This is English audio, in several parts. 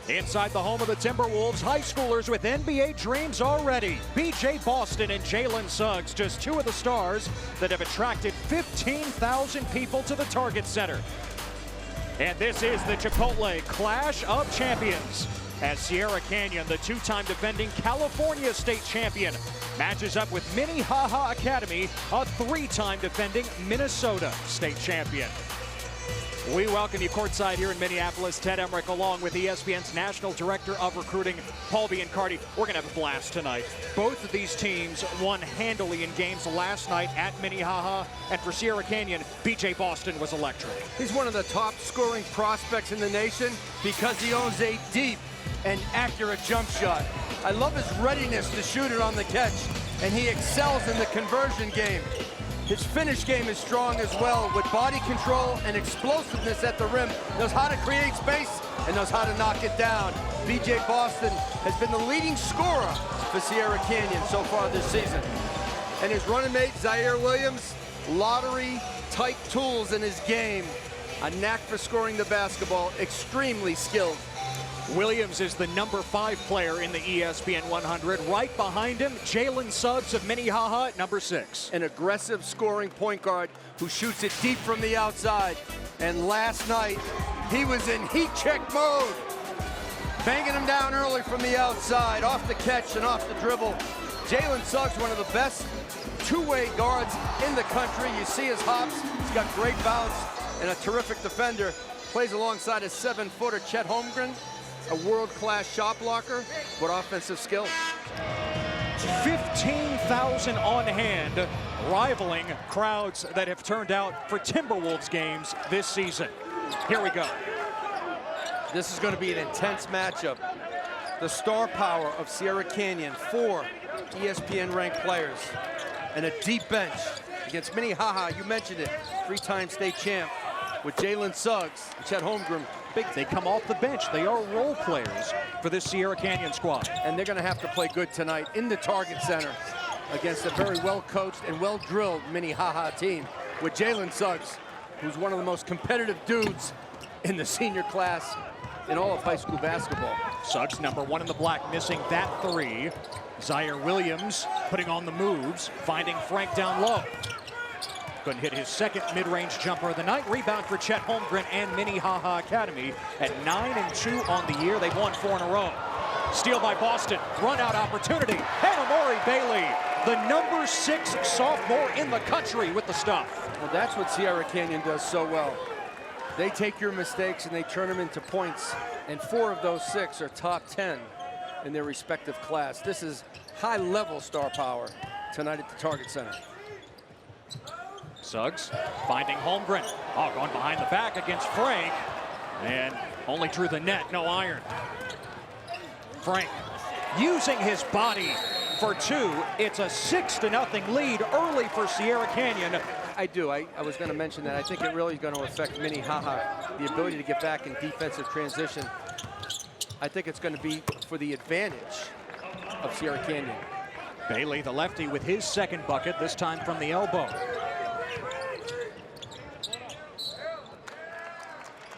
Inside the home of the Timberwolves, high schoolers with NBA dreams already. BJ Boston and Jalen Suggs, just two of the stars that have attracted 15,000 people to the Target Center. And this is the Chipotle Clash of Champions, as Sierra Canyon, the two-time defending California state champion, matches up with Minnehaha Academy, a three-time defending Minnesota state champion. We welcome you courtside here in Minneapolis. Ted Emmerich along with ESPN's National Director of Recruiting, Paul Biancardi. We're going to have a blast tonight. Both of these teams won handily in games last night at Minnehaha. And for Sierra Canyon, BJ Boston was electric. He's one of the top scoring prospects in the nation because he owns a deep and accurate jump shot. I love his readiness to shoot it on the catch, and he excels in the conversion game. His finish game is strong as well, with body control and explosiveness at the rim. Knows how to create space and knows how to knock it down. BJ Boston has been the leading scorer for Sierra Canyon so far this season. And his running mate, Zaire Williams, lottery-type tools in his game. A knack for scoring the basketball, extremely skilled. Williams is the number 5 player in the ESPN 100. Right behind him, Jalen Suggs of Minnehaha at number 6. An aggressive scoring point guard who shoots it deep from the outside. And last night, he was in heat check mode. Banging him down early from the outside, off the catch and off the dribble. Jalen Suggs, one of the best two-way guards in the country. You see his hops, he's got great bounce and a terrific defender. Plays alongside a 7-footer, Chet Holmgren. A world-class shot blocker, but offensive skill. 15,000 on hand, rivaling crowds that have turned out for Timberwolves games this season. Here we go. This is going to be an intense matchup. The star power of Sierra Canyon, 4 ESPN-ranked players, and a deep bench against Minnehaha. You mentioned it, 3-time state champ with Jalen Suggs and Chet Holmgren. They come off the bench. They are role players for this Sierra Canyon squad. And they're going to have to play good tonight in the Target Center against a very well-coached and well-drilled Minnehaha team with Jalen Suggs, who's one of the most competitive dudes in the senior class in all of high school basketball. Suggs, number 1 in the black, missing that 3. Zaire Williams putting on the moves, finding Frank down low. Couldn't hit his second mid-range jumper of the night. Rebound for Chet Holmgren and Minnehaha Academy at 9-2 on the year. They've won 4 in a row. Steal by Boston. Run-out opportunity. And Amari Bailey, the number 6 sophomore in the country with the stuff. Well, that's what Sierra Canyon does so well. They take your mistakes and they turn them into points. And 4 of those 6 are top 10 in their respective class. This is high-level star power tonight at the Target Center. Suggs finding Holmgren. Oh, going behind the back against Frank. And only drew the net, no iron. Frank using his body for 2. It's a 6-0 lead early for Sierra Canyon. I was going to mention that. I think it really is going to affect Minnehaha, the ability to get back in defensive transition. I think it's going to be for the advantage of Sierra Canyon. Bailey, the lefty, with his second bucket, this time from the elbow.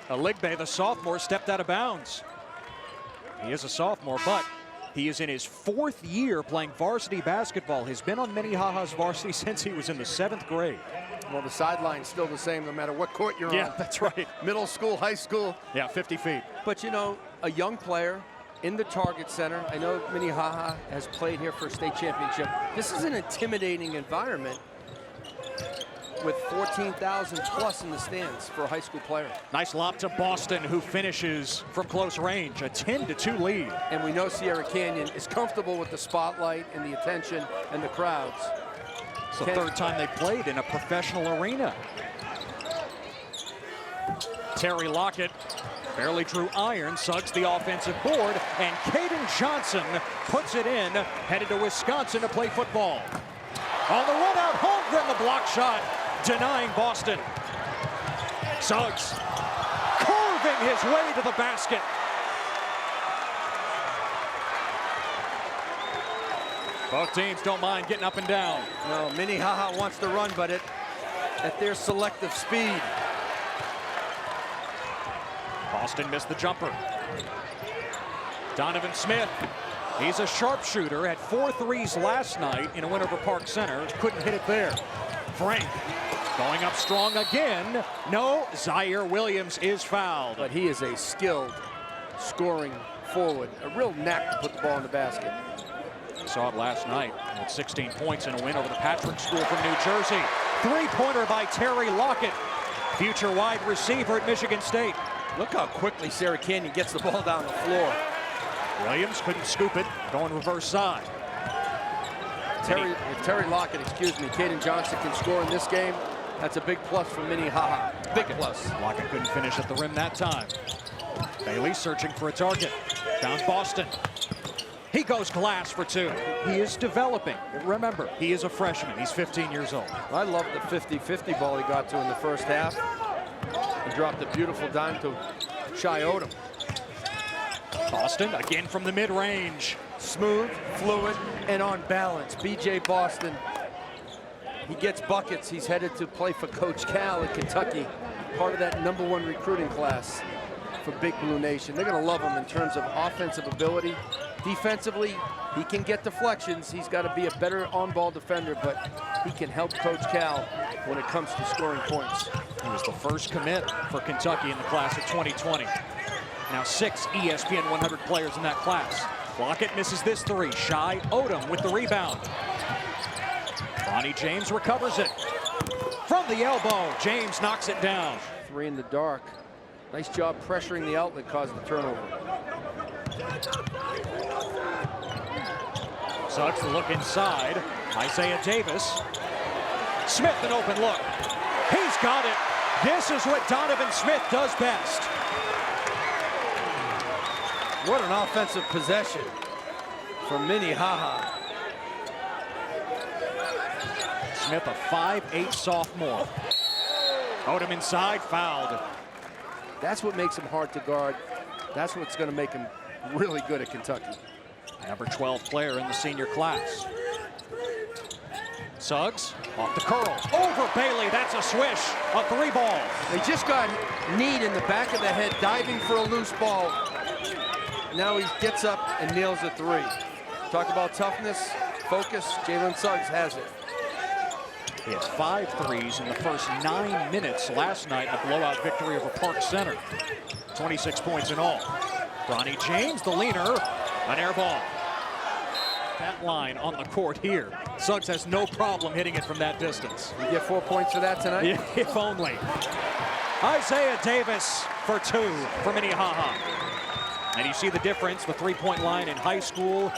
Aligbe, the sophomore, stepped out of bounds. He is a sophomore, but he is in his 4th year playing varsity basketball. He's been on Minnehaha's varsity since he was in the 7th grade. Well, the sideline's still the same no matter what court you're on. Yeah, that's right. Middle school, high school. Yeah, 50 feet. But, you know, a young player in the Target Center. I know Minnehaha has played here for a state championship. This is an intimidating environment with 14,000 plus in the stands for a high school player. Nice lob to Boston, who finishes from close range, a 10-2 lead. And we know Sierra Canyon is comfortable with the spotlight and the attention and the crowds. It's the 3rd time they played in a professional arena. Terry Lockett barely drew iron. Suggs the offensive board, and Caden Johnson puts it in, headed to Wisconsin to play football. On the run out, Holmgren, the block shot, denying Boston. Suggs carving his way to the basket. Both teams don't mind getting up and down. No, Minnehaha wants to run, but at their selective speed. Boston missed the jumper. Donovan Smith, he's a sharpshooter, had 4 threes last night in a win over Park Center. Couldn't hit it there. Frank going up strong again. No, Zaire Williams is fouled. But he is a skilled scoring forward. A real knack to put the ball in the basket. Saw it last night. Had 16 points in a win over the Patrick School from New Jersey. 3-pointer by Terry Lockett, future wide receiver at Michigan State. Look how quickly Sarah Canyon gets the ball down the floor. Williams couldn't scoop it, going reverse side. Terry Lockett, excuse me, Caden Johnson can score in this game. That's a big plus for Minnehaha. Big plus. Lockett couldn't finish at the rim that time. Bailey searching for a target. Found Boston. He goes glass for 2. He is developing. Remember, he is a freshman. He's 15 years old. I love the 50-50 ball he got to in the first half. He dropped a beautiful dime to Shai Odom. Boston again from the mid-range. Smooth, fluid, and on balance. B.J. Boston, he gets buckets. He's headed to play for Coach Cal in Kentucky. Part of that #1 recruiting class for Big Blue Nation. They're going to love him in terms of offensive ability. Defensively, he can get deflections. He's got to be a better on-ball defender, but he can help Coach Cal when it comes to scoring points. He was the first commit for Kentucky in the class of 2020. Now 6 ESPN 100 players in that class. Lockett misses this 3. Shai Odom with the rebound. Bronny James recovers it. From the elbow, James knocks it down. 3 in the dark. Nice job pressuring the outlet, caused the turnover. Suggs the look inside. Isaiah Davis. Smith an open look. He's got it. This is what Donovan Smith does best. What an offensive possession for Minnehaha. Smith, a 5'8" sophomore. Odom inside, fouled. That's what makes him hard to guard. That's what's going to make him really good at Kentucky. Number 12 player in the senior class. Suggs off the curl. Over Bailey, that's a swish. A 3-ball. They just got Need in the back of the head, diving for a loose ball. Now he gets up and nails a 3. Talk about toughness, focus. Jalen Suggs has it. He has 5 threes in the first 9 minutes last night in a blowout victory over Park Center. 26 points in all. Bronny James, the leaner, an air ball. That line on the court here. Suggs has no problem hitting it from that distance. You get 4 points for that tonight? Yeah, if only. Isaiah Davis for 2 for Minnehaha. And you see the difference, the 3-point line in high school,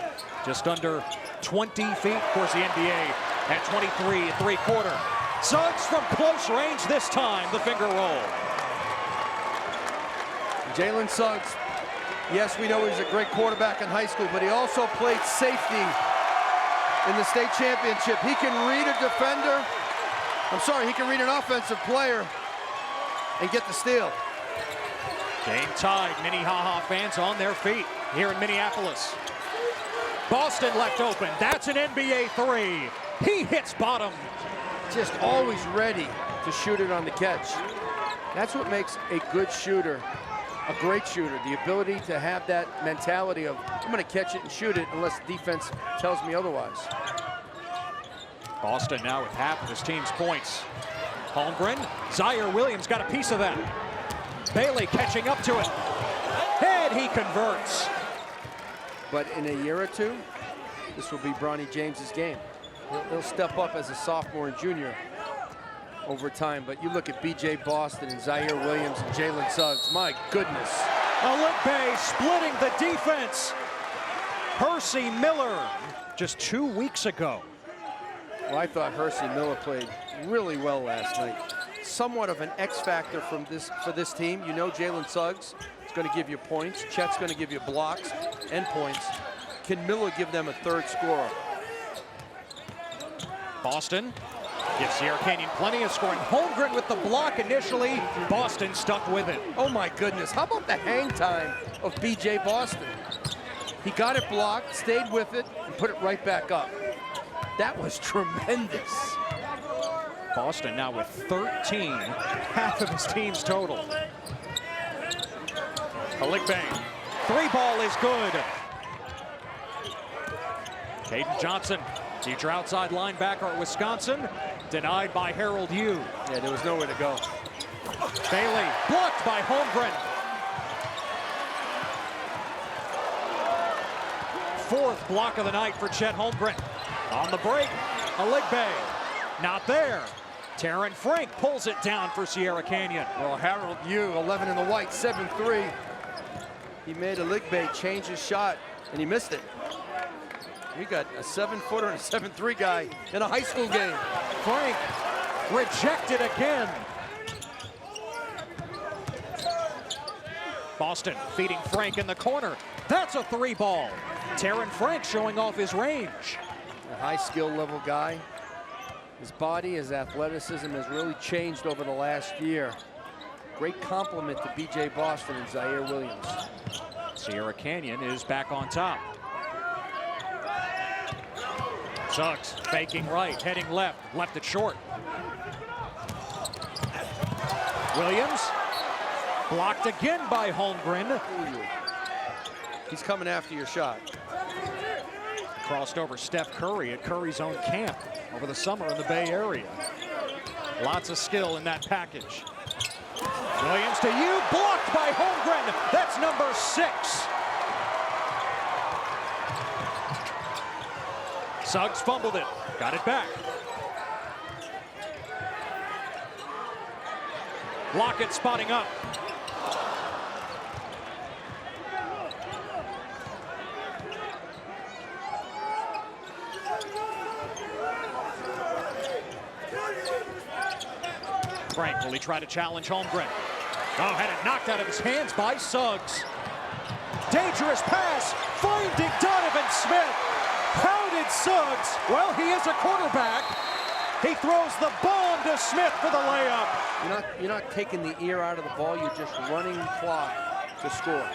just under 20 feet. Of course, the NBA at 23 3/4. Suggs from close range this time, the finger roll. Jalen Suggs, yes, we know he's a great quarterback in high school, but he also played safety in the state championship. He can read a defender. He can read an offensive player and get the steal. Game tied. Minnehaha fans on their feet here in Minneapolis. Boston left open. That's an NBA 3. He hits bottom. Just always ready to shoot it on the catch. That's what makes a good shooter a great shooter. The ability to have that mentality of, I'm going to catch it and shoot it unless the defense tells me otherwise. Boston now with half of his team's points. Holmgren, Zaire Williams got a piece of that. Bailey catching up to it. And he converts. But in a year or two, this will be Bronny James's game. He'll step up as a sophomore and junior over time. But you look at B.J. Boston and Zaire Williams and Jalen Suggs. My goodness. Olympé splitting the defense. Hersey Miller just 2 weeks ago. Well, I thought Hersey Miller played really well last night. Somewhat of an X factor for this team. You know Jalen Suggs is going to give you points. Chet's going to give you blocks and points. Can Miller give them a third scorer? Boston gives Sierra Canyon plenty of scoring. Holmgren with the block initially. Boston stuck with it. Oh my goodness. How about the hang time of B.J. Boston? He got it blocked, stayed with it, and put it right back up. That was tremendous. Boston now with 13, half of his team's total. Olympé Three ball is good. Caden Johnson, future outside linebacker at Wisconsin, denied by Harold Yu. Yeah, there was nowhere to go. Bailey blocked by Holmgren. Fourth block of the night for Chet Holmgren. On the break, Aligbe, not there. Taryn Frank pulls it down for Sierra Canyon. Well, Harold Yu, 11 in the white, 7-3. He made Aligbe change his shot, and he missed it. We got a 7-footer and a 7-3 guy in a high school game. Frank rejected again. Boston feeding Frank in the corner. That's a three ball. Taryn Frank showing off his range. A high skill level guy. His body, his athleticism has really changed over the last year. Great compliment to BJ Boston and Zaire Williams. Sierra Canyon is back on top. Suggs faking right, heading left, left it short. Williams blocked again by Holmgren. He's coming after your shot. Crossed over Steph Curry at Curry's own camp over the summer in the Bay Area. Lots of skill in that package. Williams to you, blocked by Holmgren. That's number 6. Suggs fumbled it, got it back. Lockett spotting up. Frank, will he try to challenge Holmgren? Oh, had it knocked out of his hands by Suggs. Dangerous pass, finding Donovan Smith. How did Suggs? Well, he is a quarterback. He throws the bomb to Smith for the layup. You're not taking the ear out of the ball, you're just running clock to score.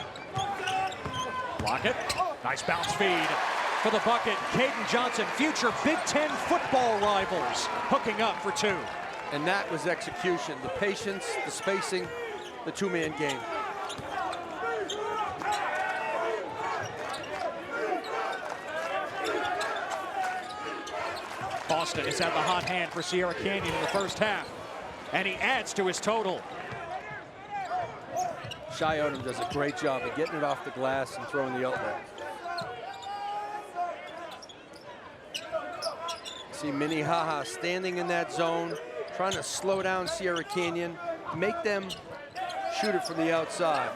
Lockett, nice bounce feed for the bucket. Caden Johnson, future Big Ten football rivals, hooking up for 2. And that was execution. The patience, the spacing, the two-man game. Boston has had the hot hand for Sierra Canyon in the first half, and he adds to his total. Shai Odom does a great job of getting it off the glass and throwing the outlet. See Minnehaha standing in that zone, trying to slow down Sierra Canyon, make them shoot it from the outside.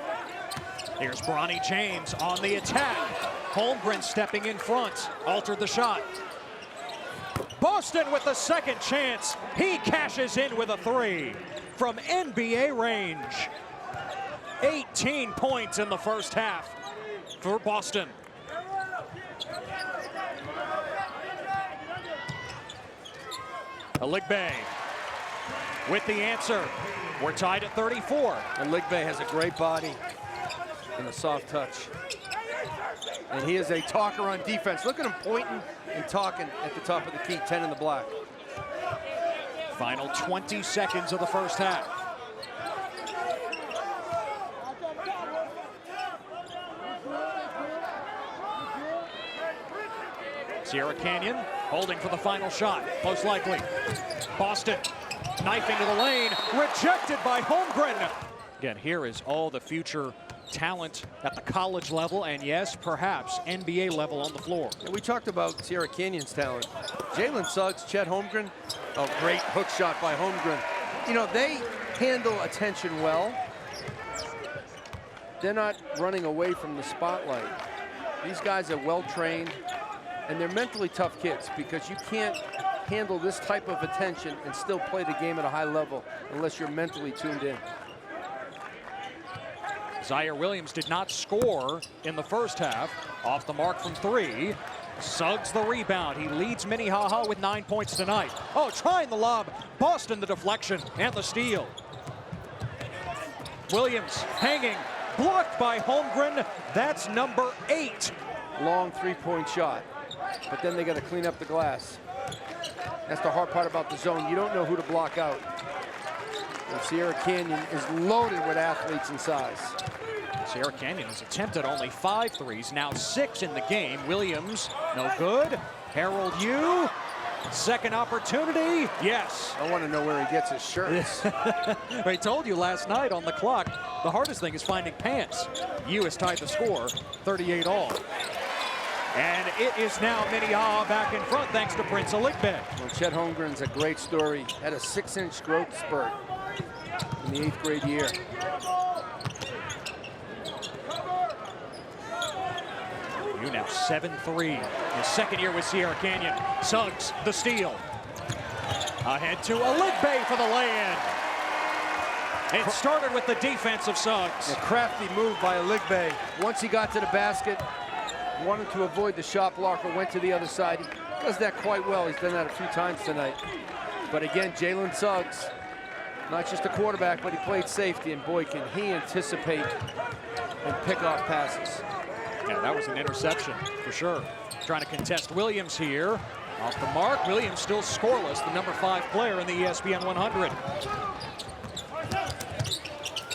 Here's Bronny James on the attack. Holmgren stepping in front, altered the shot. Boston with the second chance. He cashes in with a 3 from NBA range. 18 points in the first half for Boston. Aligbe with the answer. We're tied at 34. And Aligbe has a great body and a soft touch. And he is a talker on defense. Look at him pointing and talking at the top of the key, 10 in the black. Final 20 seconds of the first half. Sierra Canyon holding for the final shot, most likely. Boston knifing to the lane, rejected by Holmgren. Again, here is all the future talent at the college level, and yes, perhaps NBA level on the floor. And we talked about Sierra Canyon's talent. Jalen Suggs, Chet Holmgren, a great hook shot by Holmgren. You know, they handle attention well. They're not running away from the spotlight. These guys are well trained, and they're mentally tough kids because you can't handle this type of attention and still play the game at a high level unless you're mentally tuned in. Zaire Williams did not score in the first half. Off the mark from 3. Suggs the rebound. He leads Minnehaha with 9 points tonight. Oh, trying the lob. Boston the deflection and the steal. Williams hanging. Blocked by Holmgren. That's number 8. Long three-point shot. But then they got to clean up the glass. That's the hard part about the zone. You don't know who to block out. And Sierra Canyon is loaded with athletes in size. Sierra Canyon has attempted only 5 threes, now 6 in the game. Williams, no good. Harold Yu, second opportunity, yes. I want to know where he gets his shirts. I told you last night on the clock, the hardest thing is finding pants. Yu has tied the score, 38 all. And it is now Minnehaha back in front thanks to Prince Aligbe. Well, Chet Holmgren's a great story. Had a 6-inch growth spurt in the 8th grade year. Yu now 7-3. His second year with Sierra Canyon. Suggs, the steal. Ahead to Aligbe for the lay-in. It started with the defense of Suggs. A crafty move by Aligbe. Once he got to the basket, wanted to avoid the shot blocker, went to the other side. He does that quite well. He's done that a few times tonight. But again, Jalen Suggs, not just a quarterback, but he played safety, and boy, can he anticipate and pick off passes. Yeah, that was an interception for sure. Trying to contest Williams here. Off the mark, Williams still scoreless, the number 5 player in the ESPN 100.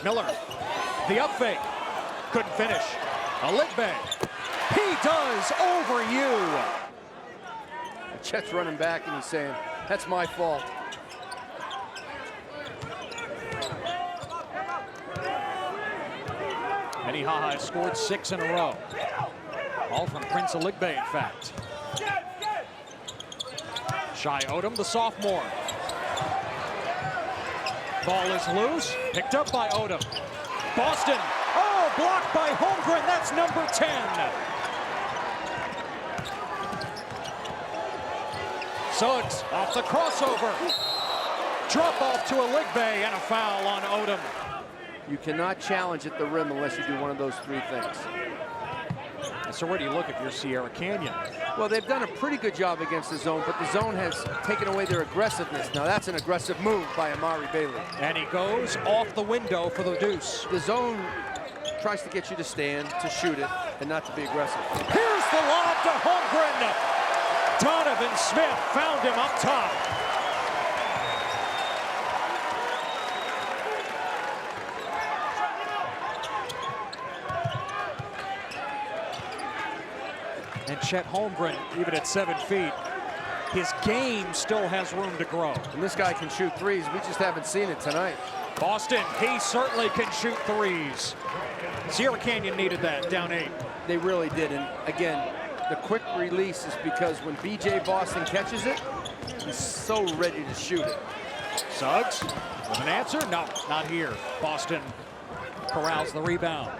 Miller, the up fake, couldn't finish. Aligbe, he does over you. Chet's running back and he's saying, that's my fault. Minnehaha has scored 6 in a row. All from Prince Aligbe, in fact. Shai Odom, the sophomore. Ball is loose, picked up by Odom. Boston, oh, blocked by Holmgren, that's number 10. Suggs off the crossover. Drop off to Aligbe and a foul on Odom. You cannot challenge at the rim unless you do one of those 3 things. So where do you look if you're Sierra Canyon? Well, they've done a pretty good job against the zone, but the zone has taken away their aggressiveness. Now that's an aggressive move by Amari Bailey. And he goes off the window for the deuce. The zone tries to get you to stand, to shoot it, and not to be aggressive. Here's the lob to Holmgren. Donovan Smith found him up top. And Chet Holmgren, even at 7 feet, his game still has room to grow. And this guy can shoot threes. We just haven't seen it tonight. Boston, he certainly can shoot threes. Sierra Canyon needed that, down 8. They really did. And again, the quick release is because when B.J. Boston catches it, he's so ready to shoot it. Suggs with an answer? No, not here. Boston corrals the rebound.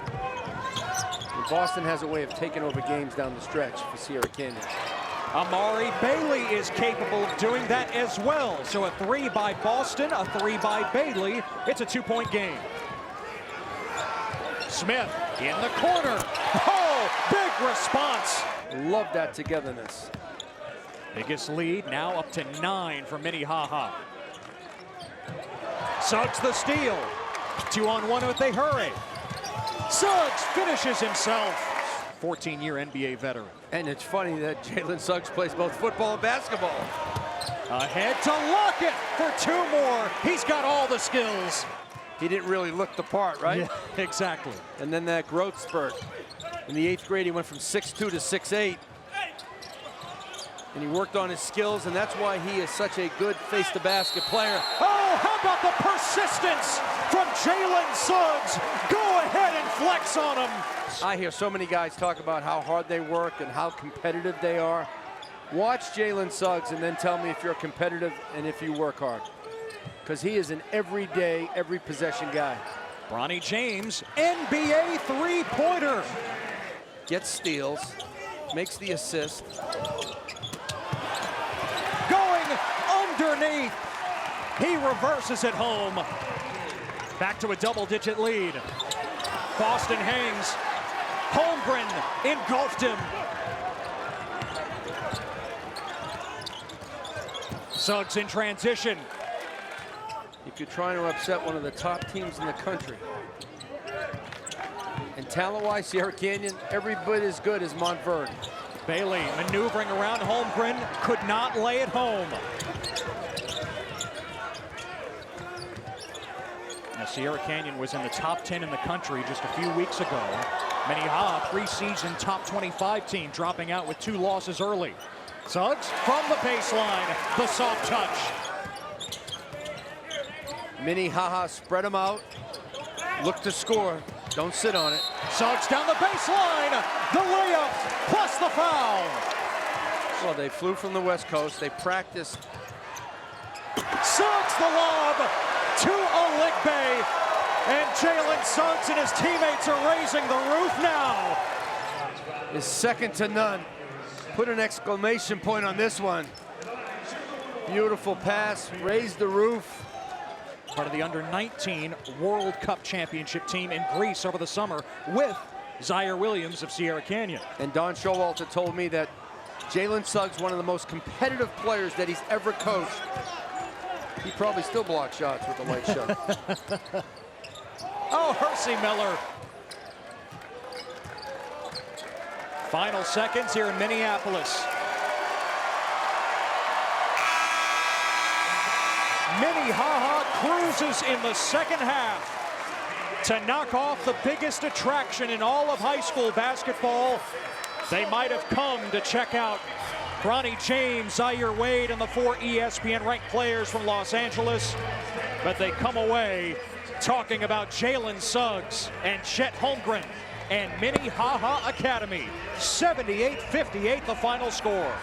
And Boston has a way of taking over games down the stretch for Sierra Canyon. Amari Bailey is capable of doing that as well. So a 3 by Boston, a 3 by Bailey. It's a 2-point game. Smith in the corner. Oh, big response. Love that togetherness. Biggest lead now up to 9 for Minnehaha. Suggs the steal. 2-on-1 with a hurry. Suggs finishes himself. 14-year NBA veteran. And it's funny that Jalen Suggs plays both football and basketball. Ahead to Lockett for 2 more. He's got all the skills. He didn't really look the part, right? Yeah, exactly. And then that growth spurt. In the 8th grade, he went from 6'2" to 6'8". And he worked on his skills, and that's why he is such a good face-to-basket player. Oh, how about the persistence from Jalen Suggs? Go ahead and flex on him. I hear so many guys talk about how hard they work and how competitive they are. Watch Jalen Suggs and then tell me if you're competitive and if you work hard. Because he is an everyday, every possession guy. Bronny James, NBA 3-pointer. Gets steals, makes the assist. Going underneath. He reverses it home. Back to a double-digit lead. Boston hangs. Holmgren engulfed him. Suggs in transition. If you're trying to upset one of the top teams in the country. And talent-wise, Sierra Canyon, every bit as good as Montverde. Bailey maneuvering around Holmgren, could not lay it home. Sierra Canyon was in the top 10 in the country just a few weeks ago. Minnehaha, preseason top 25 team, dropping out with 2 losses early. Suggs from the baseline, the soft touch. Minnehaha spread them out, look to score, don't sit on it. Suggs down the baseline, the layup plus the foul. Well, they flew from the West Coast, they practiced. Suggs the lob to Oligbe, and Jalen Suggs and his teammates are raising the roof now. Is second to none. Put an exclamation point on this one. Beautiful pass, raised the roof. Part of the under-19 World Cup championship team in Greece over the summer with Zaire Williams of Sierra Canyon. And Don Showalter told me that Jalen Suggs, one of the most competitive players that he's ever coached. He probably still blocks shots with the light shot. Oh, Hersey Miller. Final seconds here in Minneapolis. Minnehaha cruises in the second half to knock off the biggest attraction in all of high school basketball. They might have come to check out Bronny James, Zaire Wade, and the 4 ESPN-ranked players from Los Angeles, but they come away talking about Jalen Suggs and Chet Holmgren and Minnehaha Academy. 78-58 the final score.